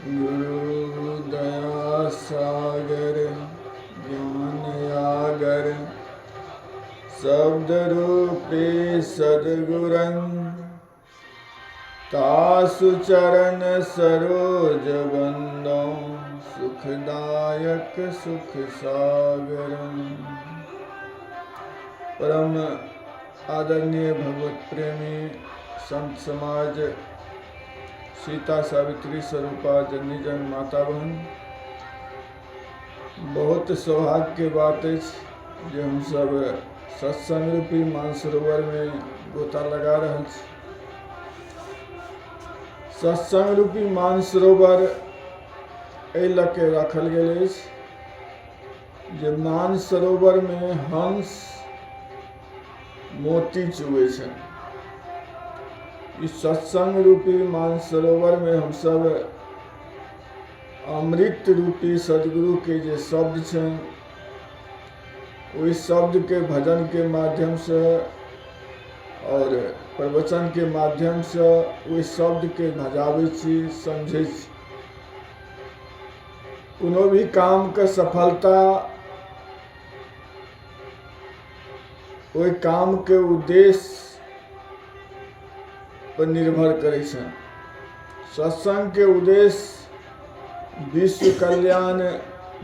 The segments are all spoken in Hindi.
गुरु दया सागर ज्ञान आगर शब्द रूपी सद्गुरन तासु चरण सरोज बंदो सुखदायक सुख सागरम। परम आदरणीय भगवत प्रेमी संत समाज सीता सावित्री स्वरूपा जननी जन माता बहन, बहुत सौभाग्य के बात है जो हम सब सत्संग रूपी मानसरोवर में गोता लगा रहे छी। सत्संग रूपी मानसरोवर एहि लके रखल गेल अछि जे मानसरोवर में हंस मोती चुबै छनि। इस सत्संग रूपी मानसरोवर में हम सब अमृत रूपी सदगुरु के जे शब्द छन, उस शब्द के भजन के माध्यम से और प्रवचन के माध्यम से उस शब्द के भजाबै छी, समझै छी। कोनो भी काम के सफलता ओहि काम के उद्देश्य पर निर्भर करे छन। सत्संग के उद्देश्य विश्व कल्याण,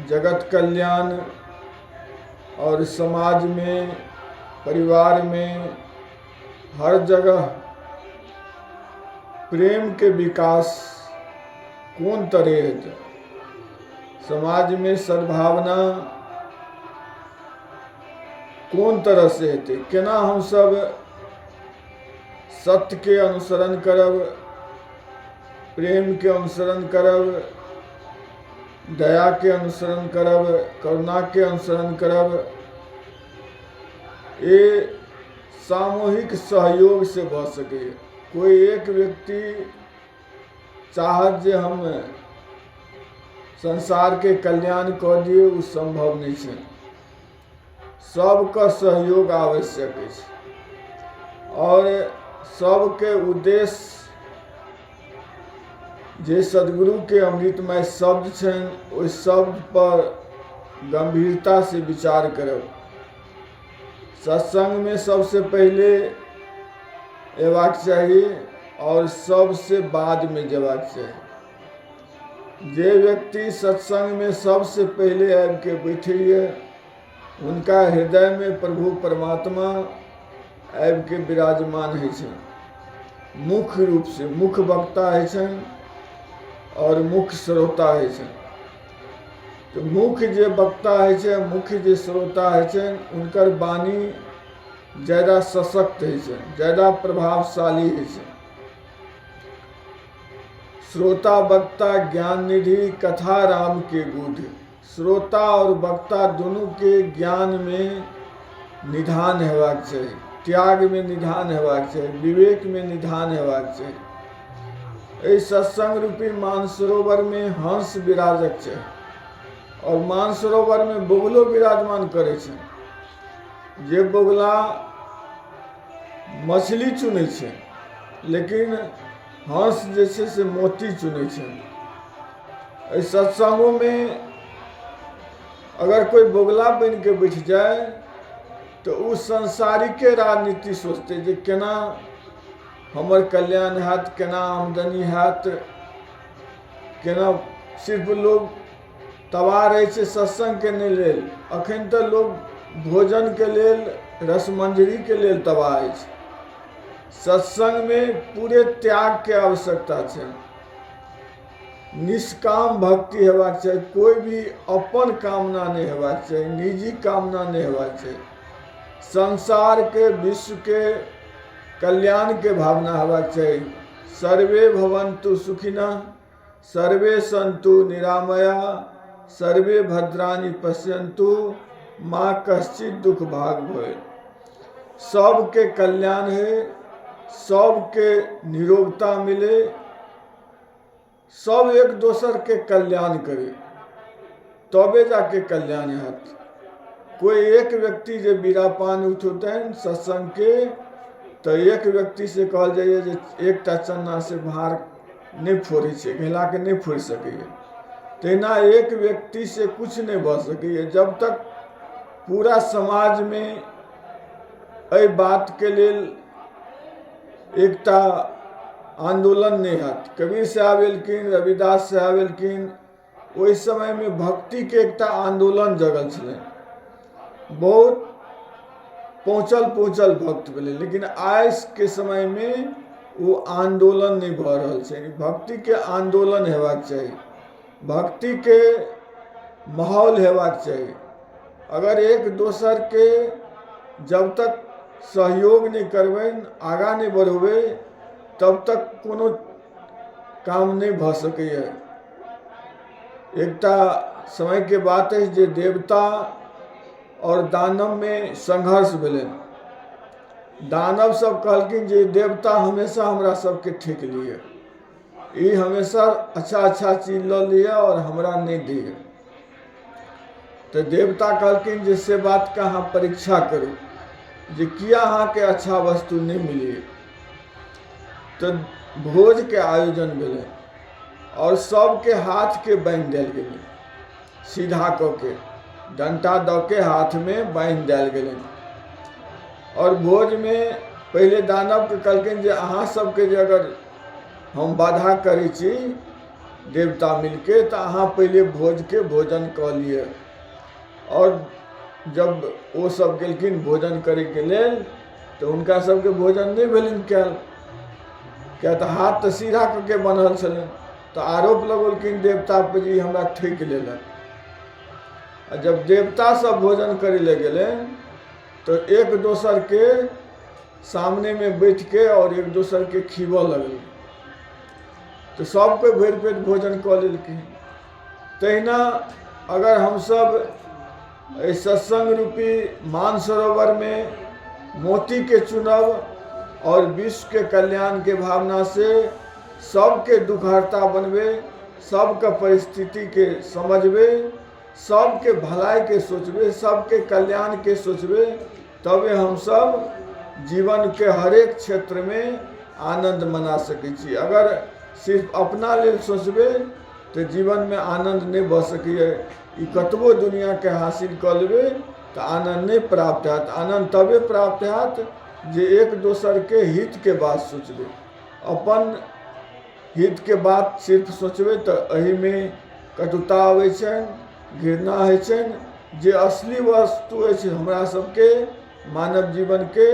जगत कल्याण और समाज में, परिवार में, हर जगह प्रेम के विकास कोन तरह हेतै, समाज में सद्भावना कोन तरह से हेतै, केना हम सब सत्य के अनुसरण करब, प्रेम के अनुसरण करब, दया के अनुसरण करब, करुणा के अनुसरण करब। ये सामूहिक सहयोग से भ सके। कोई एक व्यक्ति चाहत जे हम संसार के कल्याण कर दिए, उ संभव नहीं है। सबका सहयोग आवश्यक है और सबके उद्देश्य जे सदगुरु के अमृतमय शब्द छन, उस शब्द पर गंभीरता से विचार करब। सत्संग में सबसे पहले एबाक चाहिए और सबसे बाद में जेबाक चाहिए। जे व्यक्ति सत्संग में सबसे पहले आबि के बैठैए, उनका हृदय में प्रभु परमात्मा आबि के विराजमान है छन। मुख्य रूप से मुख्य वक्ता है छन और मुख्य श्रोता है छन। तो मुख्य जे वक्ता है छन, मुख्य जे श्रोता है छन, उनकर वाणी ज्यादा सशक्त है छन, ज्यादा प्रभावशाली है छन। श्रोता वक्ता ज्ञान निधि कथा राम के गुढ़। श्रोता और वक्ता दोनों के ज्ञान में निधान हेबाक चाहिए, त्याग में निधान हेबाक चाहिए, विवेक में निधान हेबाक चाहिए। इस सत्संग रूपी मानसरोवर में हंस विराजक छै और मानसरोवर में बोगलो विराजमान करे छै। जे बोगला मछली चुनै छै, लेकिन हंस जे छै से मोती चुनै छै। इस सत्संगों में अगर कोई बोगला बन के बैठ जाए तो उ संसारिके राजनीति सोचते जे केना हमर कल्याण हैत, केना आमदनी हैत, केना। सिर्फ लोग तबाह रहे छै सत्संग के नहीं लेल। अखन तो लोग भोजन के लेल, रसमंजरी के लेल तबाह है। सत्संग में पूरे त्याग के आवश्यकता है। निष्काम भक्ति हेबाक चाहिए। कोई भी अपन कामना नहीं हेबाक चाहिए, निजी कामना नहीं हेबाक चाहिए। संसार के, विश्व के कल्याण के भावना हेबाक चाहिए। सर्वे भवन्तु सुखिनः, सर्वे सन्तु निरामया, सर्वे भद्राणि पश्यन्तु, माँ कश्चित् दुख भाग भय। सबके कल्याण है, सबके निरोगता मिले, सब एक दोसर के कल्याण करे, तबे जाके कल्याण हैत। कोई एक व्यक्ति जे बीरापान उठौतनि सत्संग के, तो एक व्यक्ति से कहल जाइए जे एकटा चन्ना से भार नहीं फोड़े छे, घेला के नहीं फोड़ सकैए। तहिना एक व्यक्ति से कुछ नहीं भऽ सकैए जब तक पूरा समाज में एहि बात के लेल एकटा आंदोलन नहीं हैत। कबीर साहब एलखिन, रविदास साहब एलखिन, ओहि समय में भक्ति के एकटा आंदोलन जगल छलै, बहुत पहुँचल भक्त भेलै। लेकिन आइ के समय में वो आंदोलन नहीं भऽ रहल छै। भक्ति के आंदोलन हेबाक चाही, भक्ति के माहौल हेबाक चाही। अगर एक दोसर के जब तक सहयोग नहीं करबै, आगाँ नहीं बढ़बै, तब तक कोनो काम नहीं भऽ सकैए। एकटा समय के बात है जे देवता और दानव में संघर्ष भेलै। दानव सब कहलखिन जे देवता हमेशा हमरा सबके ठेक लिए, ई हमेशा अच्छा चीज लऽ लिया और हमरा नहीं दिए। तो देवता कहलखिन जे से बात का अहाँ परीक्षा करू जे किया अहाँ के अच्छा वस्तु नहीं मिली। तो भोज के आयोजन भेलै और सबके हाथ के बांधि देल गेलै, सीधा कऽ के डंटा दऽ के हाथ में बांधि देल गेलै। और भोज में पहले दानव के कहलखिन जे अहाँ सबके जे अगर हम बाधा करै छी देवता मिलके, तो अहाँ पहले भोज के भोजन कऽ लिए। और जब वो सब गेलखिन भोजन करे के लेल, तो उनका सबके भोजन नहीं भेलनि कैल, क्या तो हाथ तो सीधा करके बनल छलनि। तो आरोप लगौलखिन देवता पर जी हमरा ठेक लेलक। और जब देवता सब भोजन करे ले गेले, तो एक दोसर के सामने में बैठ के और एक दोसर के खीबऽ लगल। तो सब कोई भरि पेट भोजन कऽ लेलखिन। तहिना अगर हम सब सत्संग रूपी मानसरोवर में मोती के चुनब और विश्व के कल्याण के भावना से सबके दुखहर्ता बनबे, सबके परिस्थिति के समझबे, सबके भलाई के सोचबे, सबके कल्याण के सोचबे, तबे हम सब जीवन के हरेक क्षेत्र में आनंद मना सकै छी। अगर सिर्फ अपना लेल सोचबे तो जीवन में आनंद नहीं भऽ सकैए। ई कतबो दुनिया के हासिल कऽ लेबै तो आनंद नहीं प्राप्त हैत। आनंद तबे प्राप्त हैत जे एक दोसर के हित के बात सोचबै। अपन हित के बात सिर्फ सोचबै तो एहि में कटुता आबै छनि, घृणा होइ छनि। जे असली वस्तु अछि हमरा सबके मानव जीवन के,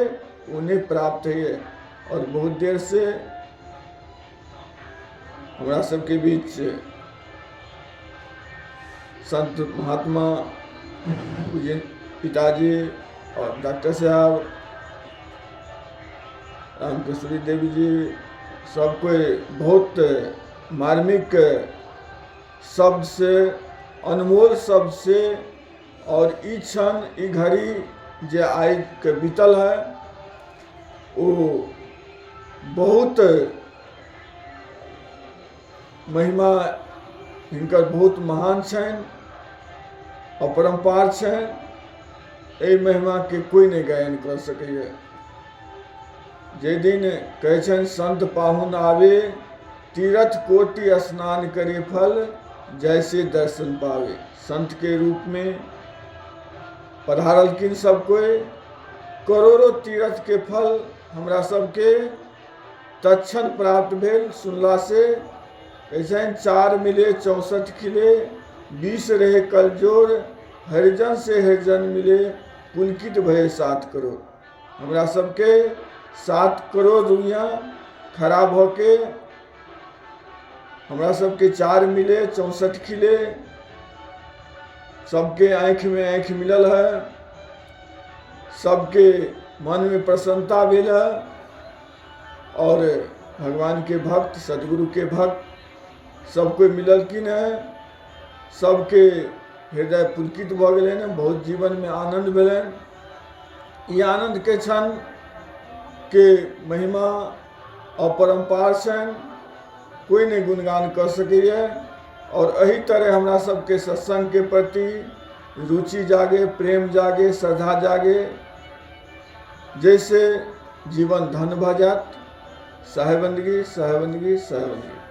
वो नहीं प्राप्त होइए। और बहुत देर से हमरा सबके बीच संत महात्मा पूज्य पिताजी और डॉक्टर साहब, रामकृष्ण देवी जी, सब कोई बहुत मार्मिक शब्द से, अनमोल शब्द से, और ई क्षण ई घड़ी जे आइ के बीतल है, वो बहुत महिमा हिनकर बहुत महान छनि, अपरंपार छनि। एहि महिमा के कोई नहीं गायन कर सकैए। जे दिन कहै छनि संत पाहुन आवे, तीर्थ कोटि स्नान करे फल, जैसे दर्शन पावे। संत के रूप में पधारलखिन सब कोई, करोड़ों तीर्थ के फल हमरा सबके तत्क्षण प्राप्त भेल सुनला से। ऐसे 4 मिले 64 खिले, 20 रहे कल जोर, हरिजन से हरिजन मिले, पुलकित भये 7 करोड़। हमरा सबके 7 करोड़ दुनिया खड़ा होके हमरा सबके 4 मिले 64 खिले, सबके आँख में आँख मिलल है, सबके मन में प्रसन्नता भेल है। और भगवान के भक्त, सदगुरु के भक्त सब कोई मिललखिन है, सबके हृदय पुलकित भऽ गेलनि हैं, बहुत जीवन में आनंद भेलनि। ई आनंद के क्षण के महिमा अपरंपार छनि, कोई नहीं गुणगान कर सकैए। और एही तरह हमरा सबके सत्संग के प्रति रुचि जागे, प्रेम जागे, श्रद्धा जागे, जैसे जीवन धन भऽ जायत। सहबंदगी सहबंदगी सहबंदगी।